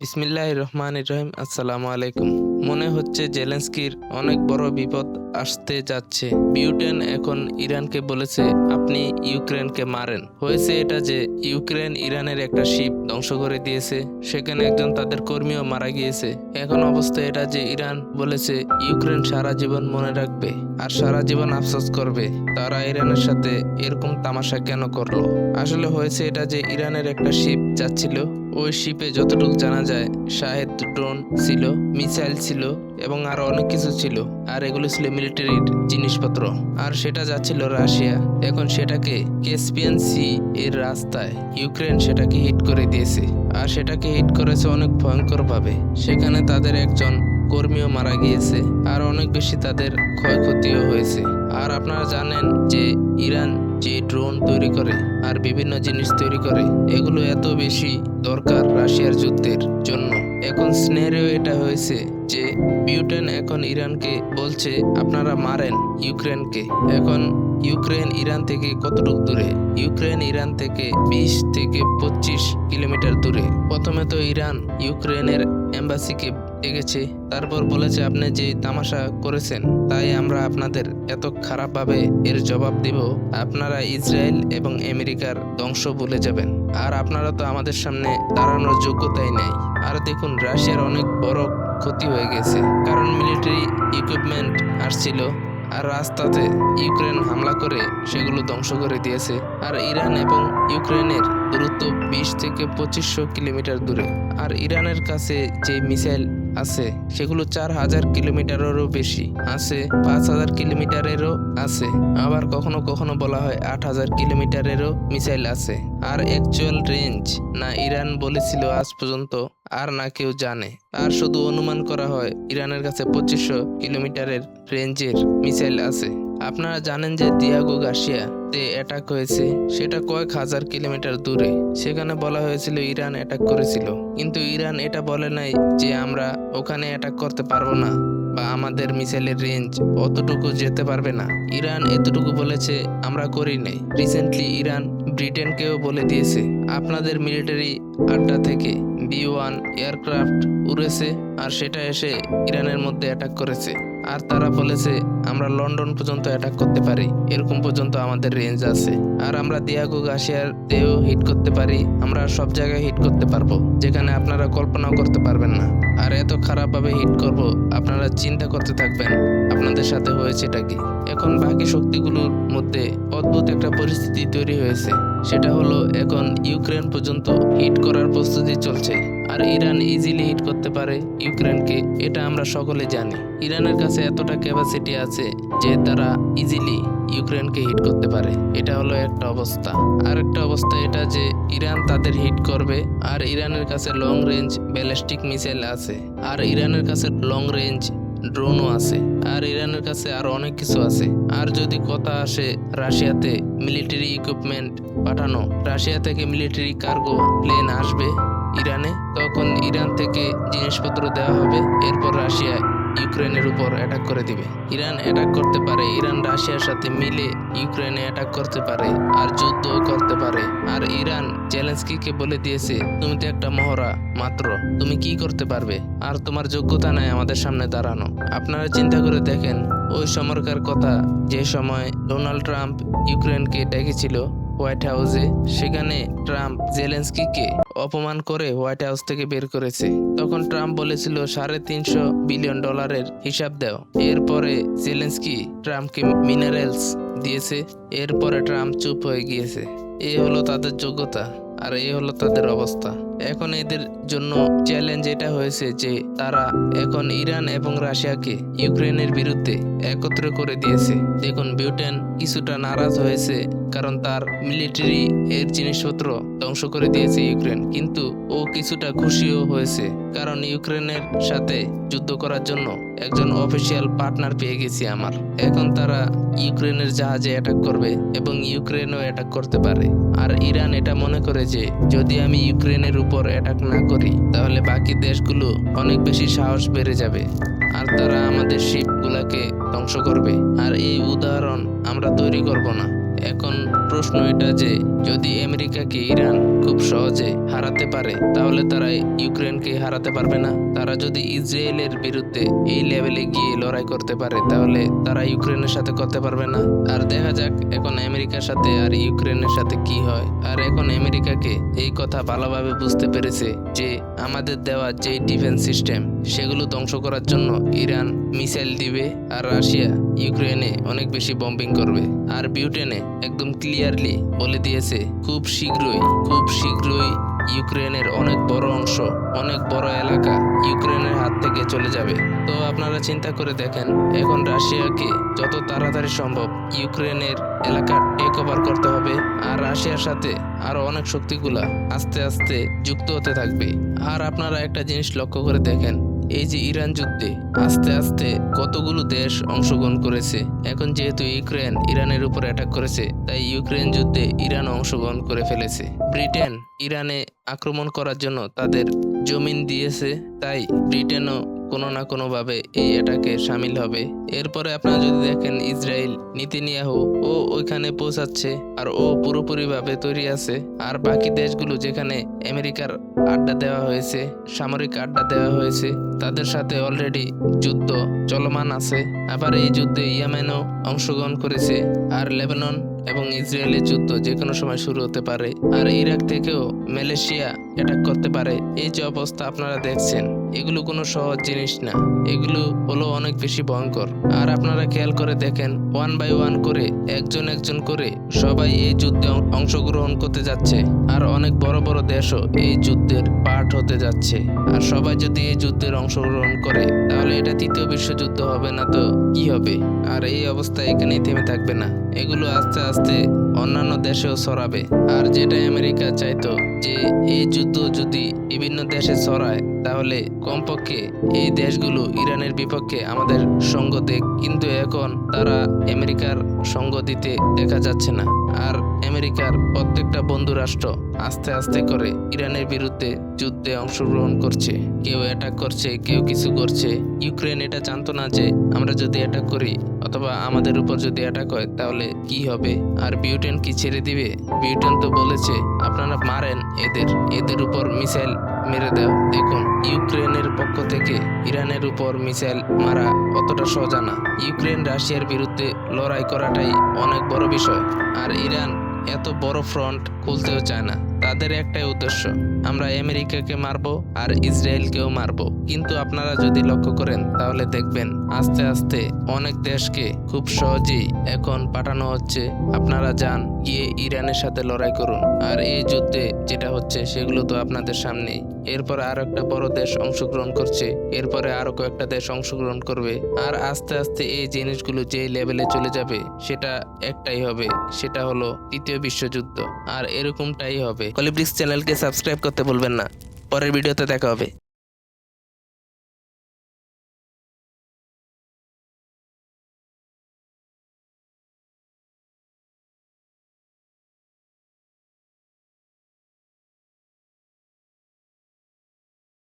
বিসমিল্লাহির রহমানির রহিম। আসসালামু আলাইকুম। মনে হচ্ছে জেলেনস্কির অনেক বড় বিপদ আসতে যাচ্ছে। বিউটেন এখন ইরানকে বলেছে আপনি ইউক্রেনকে মারেন। হয়েছে এটা যে ইউক্রেন ইরানের একটা শিপ ধ্বংস করে দিয়েছে, সেখানে একজন তাদের কর্মীও মারা গিয়েছে। এখন অবস্থা এটা যে ইরান বলেছে ইউক্রেন সারা জীবন মনে রাখবে আর সারা জীবন আফসোস করবে তারা ইরানের সাথে এরকম তামাশা কেন করলো। আসলে হয়েছে এটা যে ইরানের একটা শিপ যাচ্ছিল, ওই শিপে যতটুকু জানা যায় শাহেদ ড্রোন ছিল, মিসাইল ছিল এবং আরো অনেক কিছু ছিল। আর এগুলো ছিল মিলিটারির জিনিসপত্র। আর সেটা যাচ্ছিল রাশিয়া। এখন সেটাকে ক্যাসপিয়ান সি এর রাস্তায় ইউক্রেন সেটাকে হিট করে দিয়েছে। আর সেটাকে হিট করেছে অনেক ভয়ঙ্কর ভাবে। সেখানে তাদের একজন কর্মীও মারা গিয়েছে আর অনেক বেশি তাদের ক্ষয়ক্ষতিও হয়েছে। আর আপনারা জানেন যে ইরান যে ড্রোন তৈরি করে আর বিভিন্ন জিনিস তৈরি করে, এগুলো এত বেশি দরকার রাশিয়ার যুদ্ধের জন্য। এখন সিনারিও এটা হয়েছে যে বিউটেন এখন ইরানকে বলছে আপনারা মারেন ইউক্রেনকে। এখন ইউক্রেন ইরান থেকে কতটুকু দূরে? ইউক্রেন ইরান থেকে 20 থেকে 25 কিলোমিটার দূরে। প্রথমে তো ইরান ইউক্রেনের এম্বাসিকে ডেকেছে, তারপর বলেছে আপনি যে তামাশা করেছেন তাই আমরা আপনাদের এত খারাপভাবে এর জবাব দিব, আপনারা ইসরায়েল এবং আমেরিকার ধ্বংস ভুলে যাবেন। আর আপনারা তো আমাদের সামনে দাঁড়ানোর যোগ্যতাই নেই। আর দেখুন রাশিয়ার অনেক বড় ক্ষতি হয়ে গেছে, কারণ মিলিটারি ইকুইপমেন্ট আসছিল আর রাস্তাতে ইউক্রেন হামলা করে সেগুলো ধ্বংস করে দিয়েছে। আর ইরান এবং ইউক্রেনের দূরত্ব 20 থেকে 2500 কিলোমিটার দূরে। আর ইরানের কাছে যে মিসাইল আছে সেগুলো 4000 কিলোমিটারেরও বেশি আছে, 5000 কিলোমিটারেরও আছে, আবার কখনো কখনো বলা হয় 8000 কিলোমিটারেরও মিসাইল আছে। আর অ্যাকচুয়াল রেঞ্জ না ইরান বলেছিল আজ পর্যন্ত, আর না কেউ জানে। আর শুধু অনুমান করা হয় ইরানের কাছে 2500 কিলোমিটারের রেঞ্জের মিসাইল আছে। আপনারা জানেন যে দিয়াগো গার্সিয়াতে অ্যাটাক হয়েছে, সেটা কয়েক হাজার কিলোমিটার দূরে। সেখানে বলা হয়েছিল ইরান অ্যাটাক করেছিল, কিন্তু ইরান এটা বলে নাই যে আমরা ওখানে অ্যাটাক করতে পারবো না বা আমাদের মিসাইলের রেঞ্জ অতটুকু যেতে পারবে না। ইরান এতটুকু বলেছে আমরা করি নাই। রিসেন্টলি ইরান ব্রিটেনকেও বলে দিয়েছে আপনাদের মিলিটারি আড্ডা থেকে B-1 এয়ারক্রাফট উড়েছে আর সেটা এসে ইরানের মধ্যে অ্যাটাক করেছে। আর তারা বলেছে আমরা লন্ডন পর্যন্ত অ্যাটাক করতে পারি, এরকম পর্যন্ত আমাদের রেঞ্জ আছে। আর আমরা দিয়াগো গার্সিয়াতেও হিট করতে পারি, আমরা সব জায়গায় হিট করতে পারবো যেখানে আপনারা কল্পনাও করতে পারবেন না। আর এত খারাপভাবে হিট করব আপনারা চিন্তা করতে থাকবেন আপনাদের সাথে হয়েছেটা কি। এখন বাকি শক্তিগুলোর মধ্যে অদ্ভুত একটা পরিস্থিতি তৈরি হয়েছে, সেটা হলো এখন ইউক্রেন পর্যন্ত হিট করার প্রস্তুতি চলছে। আর ইরান ইজিলি হিট করতে পারে ইউক্রেনকে, এটা আমরা সকলে জানি। ইরানের কাছে এতটা ক্যাপাসিটি আছে যে তারা ইজিলি ইউক্রেনকে হিট করতে পারে। এটা হলো একটা অবস্থা। আর একটা অবস্থা এটা যে ইরান তাদের হিট করবে। আর ইরানের কাছে লং রেঞ্জ ব্যালিস্টিক মিসাইল আছে, আর ইরানের কাছে লং রেঞ্জ ড্রোনও আছে, আর ইরানের কাছে আরো অনেক কিছু আছে। আর যদি কথা আসে রাশিয়াতে মিলিটারি ইকুইপমেন্ট পাঠানো, রাশিয়া থেকে মিলিটারি কার্গো প্লেন আসবে ইরানে, তখন ইরান থেকে জিনিসপত্র দেওয়া হবে, এরপর রাশিয়া ইউক্রেনের উপর অ্যাটাক করে দিবে। ইরান অ্যাটাক করতে পারে, ইরান রাশিয়ার সাথে মিলে ইউক্রেনে অ্যাটাক করতে পারে আর যুদ্ধও করতে পারে। আর ইরান জেলেনস্কিকে বলে দিয়েছে তুমি তো একটা মহড়া মাত্র, তুমি কি করতে পারবে, আর তোমার যোগ্যতা নাই আমাদের সামনে দাঁড়ানো। আপনারা চিন্তা করে দেখেন ওই সময়কার কথা, যে সময় ডোনাল্ড ট্রাম্প ইউক্রেনকে ডেকেছিল হোয়াইট হাউসে, সেখানে ট্রাম্প জেলেনস্কিকে অপমান করে হোয়াইট হাউস থেকে বের করেছে। তখন ট্রাম্প বলেছিল $350 বিলিয়ন হিসাব দাও। এরপরে জেলেনস্কি ট্রাম্পকে মিনারেলস দিয়েছে, এরপরে ট্রাম্প চুপ হয়ে গিয়েছে। এই হলো তাদের যোগ্যতা আর এই হলো তাদের অবস্থা। এখন এদের জন্য চ্যালেঞ্জ এটা হয়েছে যে তারা এখন ইরান এবং রাশিয়াকে ইউক্রেনের বিরুদ্ধে একত্র করে দিয়েছে। দেখুন বিউটেন কিছুটা নারাজ হয়েছে, কারণ তার মিলিটারি এর জিনিসপত্র ধ্বংস করে দিয়েছে ইউক্রেন, কিন্তু ও কিছুটা খুশিও হয়েছে, কারণ ইউক্রেনের সাথে যুদ্ধ করার জন্য একজন অফিসিয়াল পার্টনার পেয়ে গেছি আমার। এখন তারা ইউক্রেনের জাহাজে অ্যাটাক করবে এবং ইউক্রেনও অ্যাটাক করতে পারে। আর ইরান এটা মনে করে যে যদি আমি ইউক্রেনের উপর অ্যাটাক না করি তাহলে বাকি দেশগুলো অনেক বেশি সাহস বেড়ে যাবে আর তারা আমাদের শিপগুলোকে ধ্বংস করবে। আর এই উদাহরণ আমরা তৈরি করব না। এখন প্রশ্ন এটা যে যদি আমেরিকাকে ইরান খুব সহজে হারাতে পারে, তাহলে তারা ইউক্রেনকে হারাতে পারবে না। তারা যদি ইসরায়েলের বিরুদ্ধে এই লেভেলে গিয়ে লড়াই করতে পারে, তাহলে তারা ইউক্রেনের সাথে করতে পারবে না। আর দেখা যাক এখন আমেরিকার সাথে আর ইউক্রেনের সাথে কি হয়। আর এখন আমেরিকাকে এই কথা ভালোভাবে বুঝতে পেরেছে যে আমাদের দেওয়া যে ডিফেন্স সিস্টেম সেগুলো ধ্বংস করার জন্য ইরান মিসাইল দিবে, আর রাশিয়া ইউক্রেনে অনেক বেশি বম্বিং করবে। আর ব্রিটেনে একদম ক্লিয়ারলি বলে দিয়েছে খুব শীঘ্রই ইউক্রেনের অনেক বড় অংশ, অনেক বড় এলাকা ইউক্রেনের হাত থেকে চলে যাবে। তো আপনারা চিন্তা করে দেখেন, এখন রাশিয়াকে যত তাড়াতাড়ি সম্ভব ইউক্রেনের এলাকা টেক ওভার করতে হবে, আর রাশিয়ার সাথে আরো অনেক শক্তিগুলা আস্তে আস্তে যুক্ত হতে থাকবে। আর আপনারা একটা জিনিস লক্ষ্য করে দেখেন, এই যে ইরান যুদ্ধে আস্তে আস্তে কতগুলো দেশ অংশগ্রহণ করেছে। এখন যেহেতু ইউক্রেন ইরানের উপর অ্যাটাক করেছে, তাই ইউক্রেন যুদ্ধে ইরান অংশগ্রহণ করে ফেলেছে। ব্রিটেন ইরানে আক্রমণ করার জন্য তাদের জমিন দিয়েছে, তাই ব্রিটেনও কোনো না কোনোভাবে এই অ্যাটাকে সামিল হবে। এরপরে আপনারা যদি দেখেন ইসরায়েল নেতানিয়াহু ও ওইখানে পৌঁছাচ্ছে, আর ও পুরোপুরিভাবে তৈরি আছে। আর বাকি দেশগুলো যেখানে আমেরিকার আড্ডা দেওয়া হয়েছে, সামরিক আড্ডা দেওয়া হয়েছে, তাদের সাথে অলরেডি যুদ্ধ চলমান আছে। আবার এই যুদ্ধে ইয়েমেনও অংশগ্রহণ করেছে, আর লেবানন এবং ইসরায়েলের যুদ্ধ যে কোনো সময় শুরু হতে পারে। আর ইরাক থেকেও মালয়েশিয়া অ্যাটাক করতে পারে। এই যে অবস্থা আপনারা দেখছেন, এগুলো কোনো সহজ জিনিস না, এগুলো হলো অনেক বেশি ভয়ঙ্কর। আর আপনারা খেয়াল করে দেখেন, 1 বাই 1 করে একজন করে সবাই এই যুদ্ধে অংশগ্রহণ করতে যাচ্ছে, আর অনেক বড় বড় দেশও এই যুদ্ধের পার্ট হতে যাচ্ছে। আর সবাই যদি এই যুদ্ধের অংশগ্রহণ করে, তাহলে এটা তৃতীয় বিশ্বযুদ্ধ হবে না তো কি হবে? আর এই অবস্থা এখানেই থেমে থাকবে না, এগুলো আস্তে আস্তে অন্যান্য দেশেও ছড়াবে। আর যেটা আমেরিকা চাইতো যে এই যুদ্ধ যদি বিভিন্ন দেশে ছড়ায়, তাহলে কমপক্ষে এই দেশগুলো ইরানের বিপক্ষে আমাদের সঙ্গ দেখ, কিন্তু এখন তারা আমেরিকার সঙ্গ দিতে দেখা যাচ্ছে না। আর আমেরিকার প্রত্যেকটা বন্ধু রাষ্ট্র আস্তে আস্তে করে ইরানের বিরুদ্ধে যুদ্ধে অংশগ্রহণ করছে, কেউ অ্যাটাক করছে, কেউ কিছু করছে। ইউক্রেন এটা জানতো না যে আমরা যদি অ্যাটাক করি অথবা আমাদের উপর যদি অ্যাটাক হয় তাহলে কি হবে। আর ব্রিটেন কি ছেড়ে দিবে? ব্রিটেন তো বলেছে আপনারা মারেন এদের উপর মিসাইল মেরে দাও। দেখুন, ইউক্রেনের পক্ষ থেকে ইরানের উপর মিসাইল মারা অতটা সোজা না। ইউক্রেন রাশিয়ার বিরুদ্ধে লড়াই করাটাই অনেক বড় বিষয়। আর ইরান এত বড় ফ্রন্ট খুলতেও চায় না, তাদের একটাই উদ্দেশ্য, আমরা আমেরিকাকে মারবো আর ইসরায়েলকেও মারবো। কিন্তু আপনারা যদি লক্ষ্য করেন, তাহলে দেখবেন আস্তে আস্তে অনেক দেশকে খুব সহজেই এখন পাঠানো হচ্ছে, আপনারা যান গিয়ে ইরানের সাথে লড়াই করুন। আর এই যুদ্ধে যেটা হচ্ছে সেগুলো তো আপনাদের সামনেই। এরপরে আরো একটা বড় দেশ অংশগ্রহণ করছে, এরপরে আরো কয়েকটা দেশ অংশগ্রহণ করবে। আর আস্তে আস্তে এই জিনিসগুলো যে লেভেলে চলে যাবে, সেটা একটাই হবে, সেটা হলো তৃতীয় বিশ্বযুদ্ধ। আর এরকমটাই হবে। কলিব্রিক্স চ্যানেলকে সাবস্ক্রাইব করতে ভুলবেন না। পরের ভিডিওতে দেখা হবে।